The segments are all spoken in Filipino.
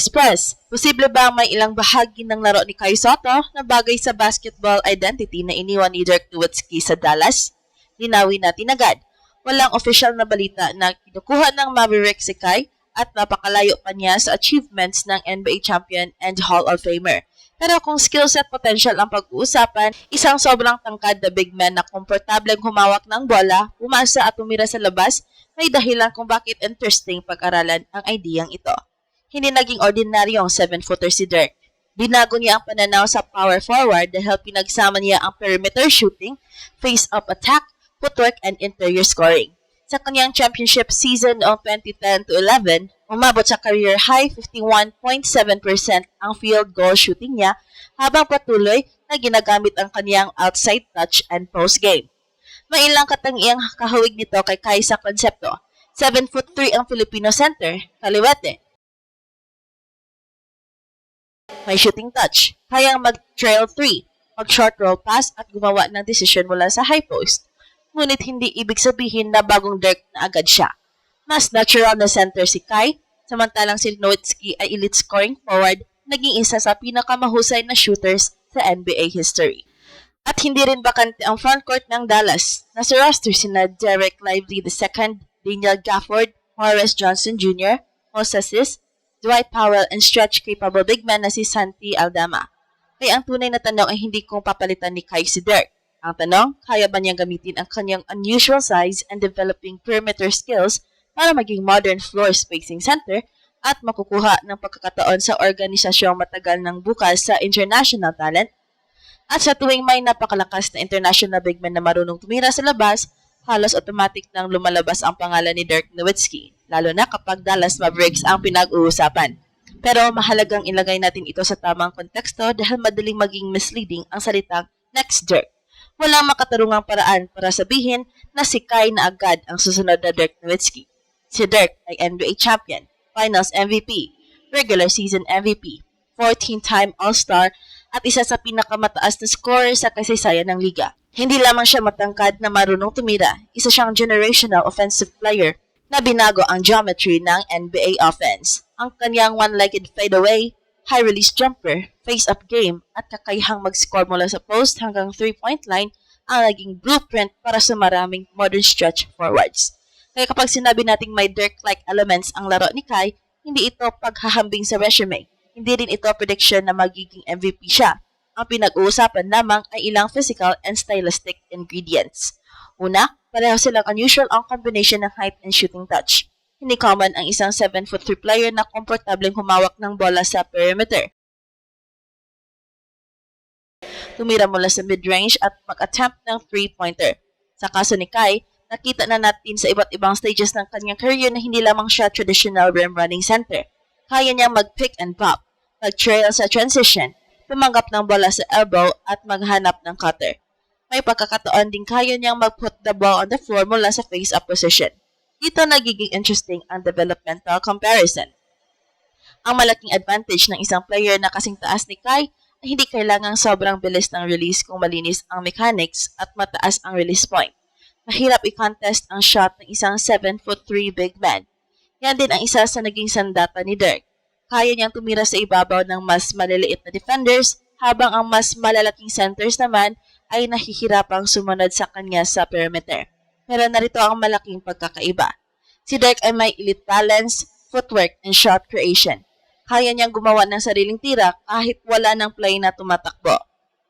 Express, posible ba may ilang bahagi ng laro ni Kai Sotto na bagay sa basketball identity na iniwan ni Dirk Nowitzki sa Dallas? Linawin natin agad. Walang official na balita na kinukuha ng Mavericks si Kai at napakalayo pa niya sa achievements ng NBA champion and Hall of Famer. Pero kung skills at potential ang pag-uusapan, isang sobrang tangkad na big man na komportableng humawak ng bola, umasa at tumira sa labas, may dahilan kung bakit interesting pag-aralan ang ideyang ito. Hindi naging ordinaryong 7-footer si Dirk. Binago niya ang pananaw sa power forward dahil pinagsama niya ang perimeter shooting, face-up attack, footwork, and interior scoring. Sa kanyang championship season noong 2010-11, umabot sa career high 51.7% ang field goal shooting niya habang patuloy na ginagamit ang kanyang outside touch and post game. May ilang katangiang kahawig nito kay Kai sa konsepto. 7'3" ang Filipino center, kaliwete. May shooting touch, kayang mag-trail 3, mag-short roll pass at gumawa ng desisyon mula sa high post. Ngunit hindi ibig sabihin na bagong Dirk na agad siya. Mas natural na center si Kai, samantalang si Nowitzki ay elite scoring forward, naging isa sa pinakamahusay na shooters sa NBA history. At hindi rin bakante ang frontcourt ng Dallas. Nasa roster sina Derek Lively II, Daniel Gafford, Horace Johnson Jr., Moses, Dwight Powell, and stretch-capable big man na si Santi Aldama. Kaya ang tunay na tanong ay hindi kung papalitan ni Kai si Dirk. Ang tanong, kaya ba niyang gamitin ang kanyang unusual size and developing perimeter skills para maging modern floor spacing center at makukuha ng pagkakataon sa organisasyong matagal ng bukas sa international talent? At sa tuwing may napakalakas na international big man na marunong tumira sa labas, halos automatic nang lumalabas ang pangalan ni Dirk Nowitzki, lalo na kapag Dallas Mavericks ang pinag-uusapan. Pero mahalagang ilagay natin ito sa tamang konteksto dahil madaling maging misleading ang salitang next Dirk. Walang makatarungang paraan para sabihin na si Kai na agad ang susunod na Dirk Nowitzki. Si Dirk ay NBA champion, Finals MVP, regular season MVP, 14-time All-Star at isa sa pinakamataas na scorer sa kasaysayan ng liga. Hindi lamang siya matangkad na marunong tumira, isa siyang generational offensive player na binago ang geometry ng NBA offense. Ang kanyang one-legged fadeaway, high-release jumper, face-up game, at kakayahang mag-score mula sa post hanggang 3-point line ang naging blueprint para sa maraming modern stretch forwards. Kaya kapag sinabi nating may Dirk-like elements ang laro ni Kai, hindi ito paghahambing sa resume. Hindi rin ito prediction na magiging MVP siya. Ang pinag-uusapan lamang ay ilang physical and stylistic ingredients. Una, pareho silang unusual ang combination ng height and shooting touch. Hindi common ang isang 7'3" player na komportableng humawak ng bola sa perimeter, tumira mula sa mid-range at mag-attempt ng 3-pointer. Sa kaso ni Kai, nakita na natin sa iba't ibang stages ng kanyang career na hindi lamang siya traditional rim running center. Kaya niya mag-pick and pop, mag-trail sa transition, tumanggap ng bola sa elbow at maghanap ng cutter. May pagkakataon din kaya niyang mag-put the ball on the floor mula sa face-up position. Dito nagiging interesting ang developmental comparison. Ang malaking advantage ng isang player na kasing taas ni Kai ay hindi kailangang sobrang bilis ng release kung malinis ang mechanics at mataas ang release point. Mahirap i-contest ang shot ng isang 7'3" big man. Yan din ang isa sa naging sandata ni Dirk. Kaya niyang tumira sa ibabaw ng mas maliliit na defenders habang ang mas malalaking centers naman ay nahihirapang sumunod sa kanya sa perimeter. Pero narito ang malaking pagkakaiba. Si Dirk ay may elite balance, footwork, and shot creation. Kaya niyang gumawa ng sariling tira kahit wala ng play na tumatakbo.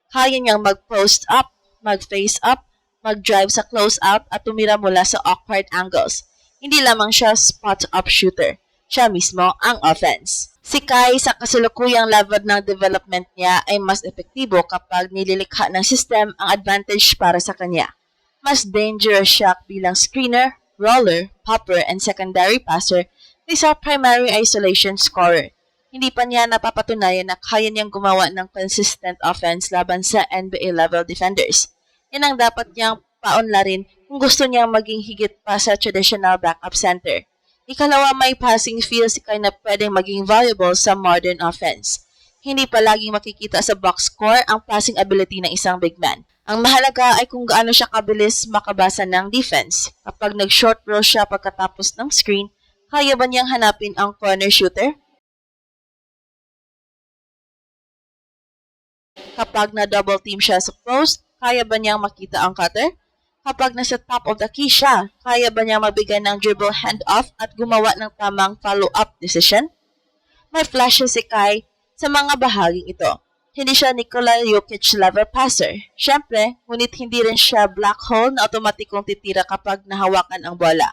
Kaya niyang mag-post up, mag-face up, mag-drive sa close-out at tumira mula sa awkward angles. Hindi lamang siya spot-up shooter. Siya mismo ang offense. Si Kai sa kasalukuyang level ng development niya ay mas epektibo kapag nililikha ng system ang advantage para sa kanya. Mas dangerous siya bilang screener, roller, popper, and secondary passer kaysa primary isolation scorer. Hindi pa niya napapatunayan na kaya niyang gumawa ng consistent offense laban sa NBA-level defenders. Yan ang dapat niyang paunlarin kung gusto niyang maging higit pa sa traditional backup center. Ikalawa, may passing feel si Kai na pwedeng maging valuable sa modern offense. Hindi palaging makikita sa box score ang passing ability ng isang big man. Ang mahalaga ay kung gaano siya kabilis makabasa ng defense. Kapag nag-short roll siya pagkatapos ng screen, kaya ba niyang hanapin ang corner shooter? Kapag na-double team siya sa post, kaya ba niyang makita ang cutter? Kapag nasa top of the key siya, kaya ba niyang magbigay ng dribble handoff at gumawa ng tamang follow-up decision? May flashes si Kai sa mga bahaging ito. Hindi siya Nikola Jokic level passer. Siyempre, ngunit hindi rin siya black hole na otomatikong titira kapag nahawakan ang bola.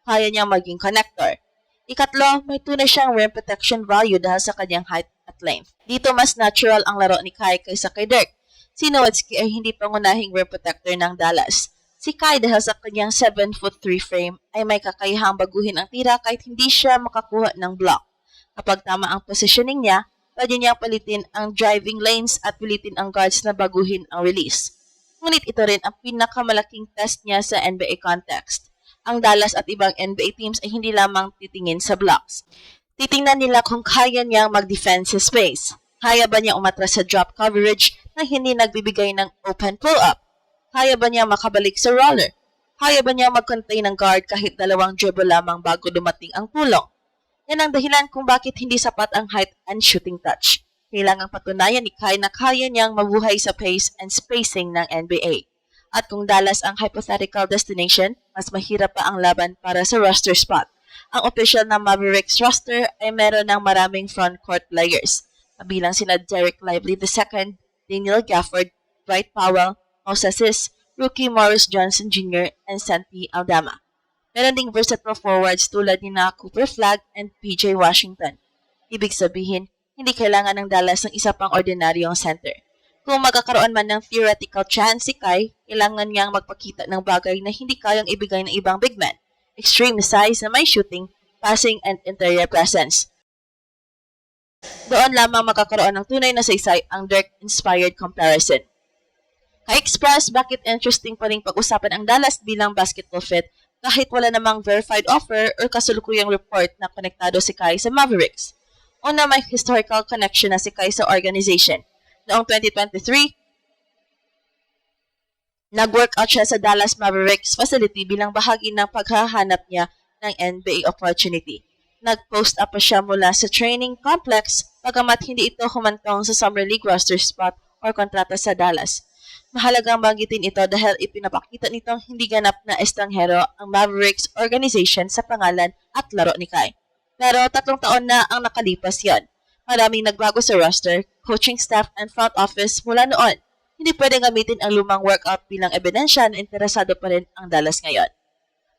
Kaya niyang maging connector. Ikatlo, may tunay siyang rim protection value dahil sa kanyang height at length. Dito mas natural ang laro ni Kai kaysa kay Dirk. Si Nowitzki ay hindi pangunahing rim protector ng Dallas. Si Kai dahil sa kanyang 7'3" frame ay may kakayahang baguhin ang tira kahit hindi siya makakuha ng block. Kapag tama ang positioning niya, pwede niyang palitin ang driving lanes at pilitin ang guards na baguhin ang release. Ngunit ito rin ang pinakamalaking test niya sa NBA context. Ang Dallas at ibang NBA teams ay hindi lamang titingin sa blocks. Titingnan nila kung kaya niyang mag-defense sa space. Kaya ba niya umatras sa drop coverage na hindi nagbibigay ng open pull-up? Kaya ba niya makabalik sa roller? Kaya ba niya mag-contain ng guard kahit dalawang dribble lamang bago dumating ang tulong? Yan ang dahilan kung bakit hindi sapat ang height and shooting touch. Kailangang patunayan ni Kai na kaya niyang mabuhay sa pace and spacing ng NBA. At kung Dallas ang hypothetical destination, mas mahirap pa ang laban para sa roster spot. Ang official na Mavericks roster ay meron ng maraming frontcourt players, kabilang sina Derek Lively II, Daniel Gafford, Dwight Powell, Moses, rookie Morris Johnson Jr., and Santi Aldama. Meron ding versatile forwards tulad ni Cooper Flagg and PJ Washington. Ibig sabihin, hindi kailangan ng Dallas ng isa pang ordinaryong center. Kung magkakaroon man ng theoretical chance si Kai, kailangan niyang magpakita ng bagay na hindi kayang ibigay ng ibang big man. Extreme size na may shooting, passing, and interior presence. Doon lamang magkakaroon ng tunay na saysay ang Dirk-inspired comparison. Ka-express, bakit interesting pa rin pag-usapan ang Dallas bilang basketball fit kahit wala namang verified offer or kasalukuyang report na konektado si Kai sa Mavericks. Una, may historical connection na si Kai sa organization. Noong 2023, nag-workout siya sa Dallas Mavericks facility bilang bahagi ng paghahanap niya ng NBA opportunity. Nag-post up pa siya mula sa training complex bagamat hindi ito humantong sa Summer League roster spot or kontrata sa Dallas. Mahalagang banggitin ito dahil ipinapakita nitong hindi ganap na estranghero ang Mavericks organization sa pangalan at laro ni Kai. Pero 3 taon na ang nakalipas yon. Maraming nagbago sa roster, coaching staff, and front office mula noon. Hindi pwedeng gamitin ang lumang workout bilang ebidensya na interesado pa rin ang Dallas ngayon.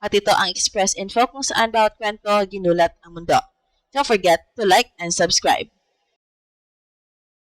At ito ang Express Info kung saan bawat kwento ginulat ang mundo. Don't forget to like and subscribe.